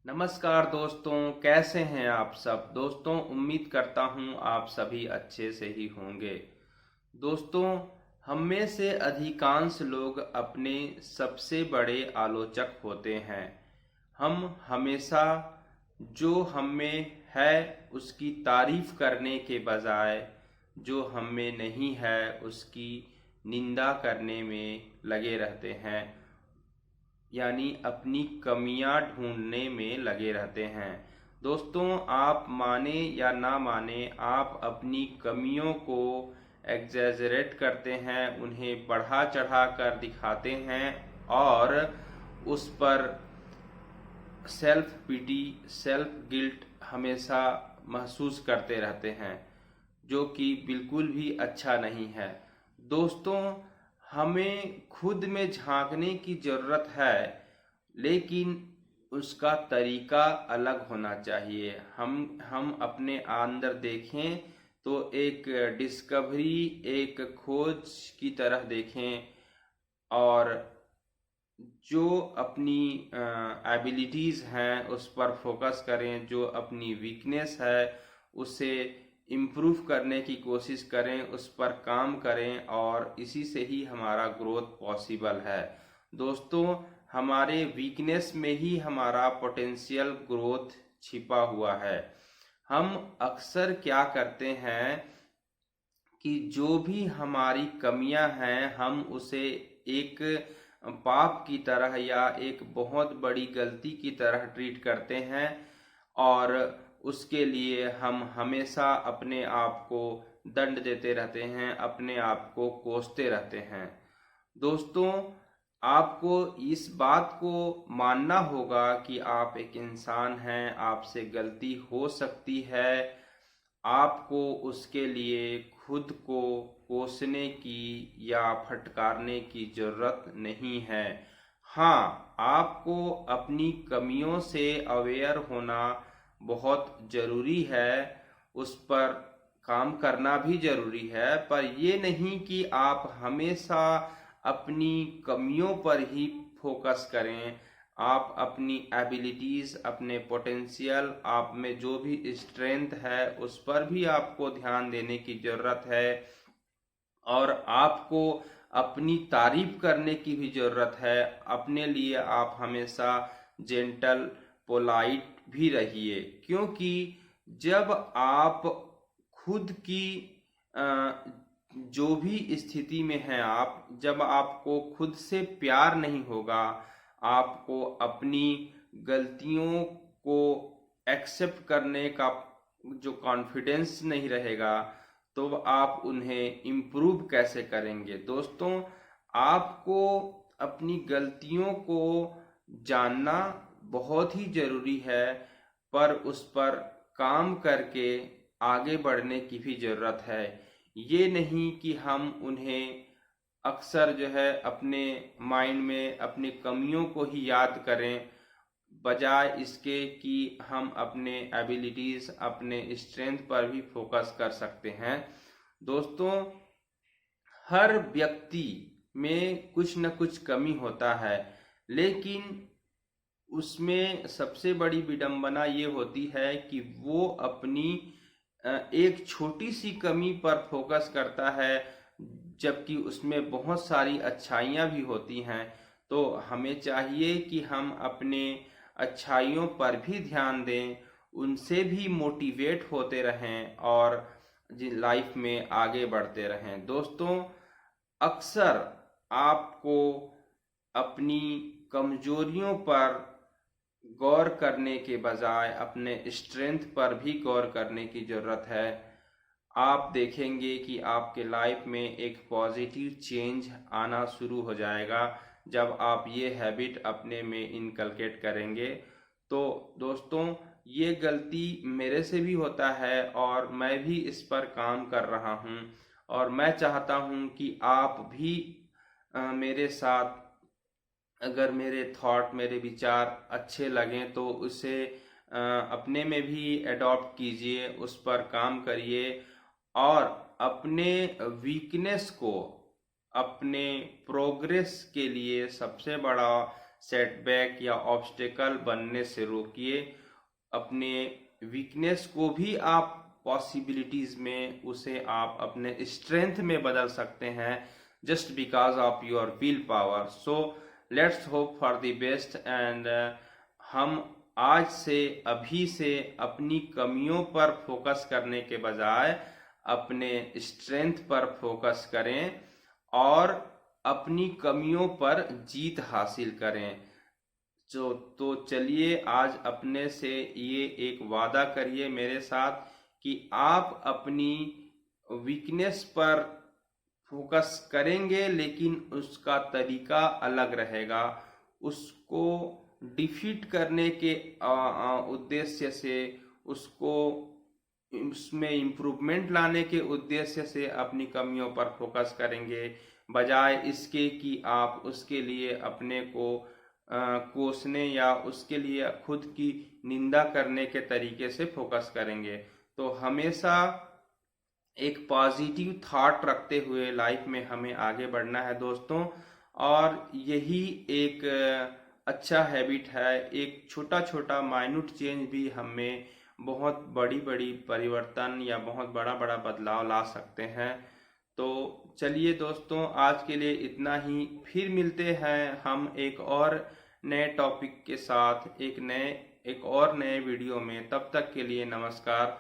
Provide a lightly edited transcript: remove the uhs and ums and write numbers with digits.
नमस्कार दोस्तों, कैसे हैं आप सब। दोस्तों, उम्मीद करता हूं आप सभी अच्छे से ही होंगे। दोस्तों, हम में से अधिकांश लोग अपने सबसे बड़े आलोचक होते हैं। हम हमेशा जो हम में है उसकी तारीफ करने के बजाय जो हम में नहीं है उसकी निंदा करने में लगे रहते हैं, यानी अपनी कमियां ढूंढने में लगे रहते हैं। दोस्तों, आप माने या ना माने, आप अपनी कमियों को एग्जैजरेट करते हैं, उन्हें बढ़ा चढ़ा कर दिखाते हैं और उस पर सेल्फ पिटी, सेल्फ गिल्ट हमेशा महसूस करते रहते हैं, जो कि बिल्कुल भी अच्छा नहीं है। दोस्तों, हमें खुद में झांकने की जरूरत है, लेकिन उसका तरीका अलग होना चाहिए। हम अपने अंदर देखें तो एक डिस्कवरी, एक खोज की तरह देखें और जो अपनी एबिलिटीज़ हैं उस पर फोकस करें, जो अपनी वीकनेस है उसे इम्प्रूव करने की कोशिश करें, उस पर काम करें और इसी से ही हमारा ग्रोथ पॉसिबल है। दोस्तों, हमारे वीकनेस में ही हमारा पोटेंशियल ग्रोथ छिपा हुआ है। हम अक्सर क्या करते हैं कि जो भी हमारी कमियां हैं हम उसे एक पाप की तरह या एक बहुत बड़ी गलती की तरह ट्रीट करते हैं और उसके लिए हम हमेशा अपने आप को दंड देते रहते हैं, अपने आप को कोसते रहते हैं। दोस्तों, आपको इस बात को मानना होगा कि आप एक इंसान हैं, आपसे गलती हो सकती है। आपको उसके लिए खुद को कोसने की या फटकारने की जरूरत नहीं है। हाँ, आपको अपनी कमियों से अवेयर होना बहुत जरूरी है, उस पर काम करना भी जरूरी है, पर ये नहीं कि आप हमेशा अपनी कमियों पर ही फोकस करें। आप अपनी एबिलिटीज़, अपने पोटेंशियल, आप में जो भी स्ट्रेंथ है उस पर भी आपको ध्यान देने की ज़रूरत है और आपको अपनी तारीफ करने की भी ज़रूरत है। अपने लिए आप हमेशा जेंटल, पोलाइट भी रहिए, क्योंकि जब आप खुद की जो भी स्थिति में हैं, आप जब आपको खुद से प्यार नहीं होगा, आपको अपनी गलतियों को एक्सेप्ट करने का जो कॉन्फिडेंस नहीं रहेगा, तो आप उन्हें इम्प्रूव कैसे करेंगे। दोस्तों, आपको अपनी गलतियों को जानना बहुत ही जरूरी है, पर उस पर काम करके आगे बढ़ने की भी जरूरत है। ये नहीं कि हम उन्हें अक्सर जो है अपने माइंड में अपनी कमियों को ही याद करें, बजाय इसके कि हम अपने एबिलिटीज़, अपने स्ट्रेंथ पर भी फोकस कर सकते हैं। दोस्तों, हर व्यक्ति में कुछ न कुछ कमी होता है, लेकिन उसमें सबसे बड़ी विडंबना ये होती है कि वो अपनी एक छोटी सी कमी पर फोकस करता है, जबकि उसमें बहुत सारी अच्छाइयाँ भी होती हैं। तो हमें चाहिए कि हम अपने अच्छाइयों पर भी ध्यान दें, उनसे भी मोटिवेट होते रहें और लाइफ में आगे बढ़ते रहें। दोस्तों, अक्सर आपको अपनी कमजोरियों पर गौर करने के बजाय अपने स्ट्रेंथ पर भी गौर करने की ज़रूरत है। आप देखेंगे कि आपके लाइफ में एक पॉजिटिव चेंज आना शुरू हो जाएगा जब आप ये हैबिट अपने में इनकलकेट करेंगे। तो दोस्तों, ये गलती मेरे से भी होता है और मैं भी इस पर काम कर रहा हूँ और मैं चाहता हूँ कि आप भी मेरे साथ, अगर मेरे थॉट, मेरे विचार अच्छे लगें तो उसे अपने में भी अडॉप्ट कीजिए, उस पर काम करिए और अपने वीकनेस को अपने प्रोग्रेस के लिए सबसे बड़ा सेटबैक या ऑब्स्टेकल बनने से रोकिए। अपने वीकनेस को भी आप पॉसिबिलिटीज में उसे आप अपने स्ट्रेंथ में बदल सकते हैं, just because of your will power. So let's hope for the best and हम आज से अभी से अपनी कमियों पर फोकस करने के बजाय अपने स्ट्रेंथ पर फोकस करें और अपनी कमियों पर जीत हासिल करें। तो चलिए आज अपने से ये एक वादा करिए मेरे साथ कि आप अपनी वीकनेस पर फोकस करेंगे, लेकिन उसका तरीका अलग रहेगा। उसको डिफीट करने के उद्देश्य से, उसको उसमें इम्प्रूवमेंट लाने के उद्देश्य से अपनी कमियों पर फोकस करेंगे, बजाय इसके कि आप उसके लिए अपने को कोसने या उसके लिए खुद की निंदा करने के तरीके से फोकस करेंगे। तो हमेशा एक पॉजिटिव थॉट रखते हुए लाइफ में हमें आगे बढ़ना है दोस्तों, और यही एक अच्छा हैबिट है। एक छोटा छोटा माइन्यूट चेंज भी हमें बहुत बड़ी बड़ी परिवर्तन या बहुत बड़ा बड़ा बदलाव ला सकते हैं। तो चलिए दोस्तों, आज के लिए इतना ही। फिर मिलते हैं हम एक और नए टॉपिक के साथ एक और नए वीडियो में। तब तक के लिए नमस्कार।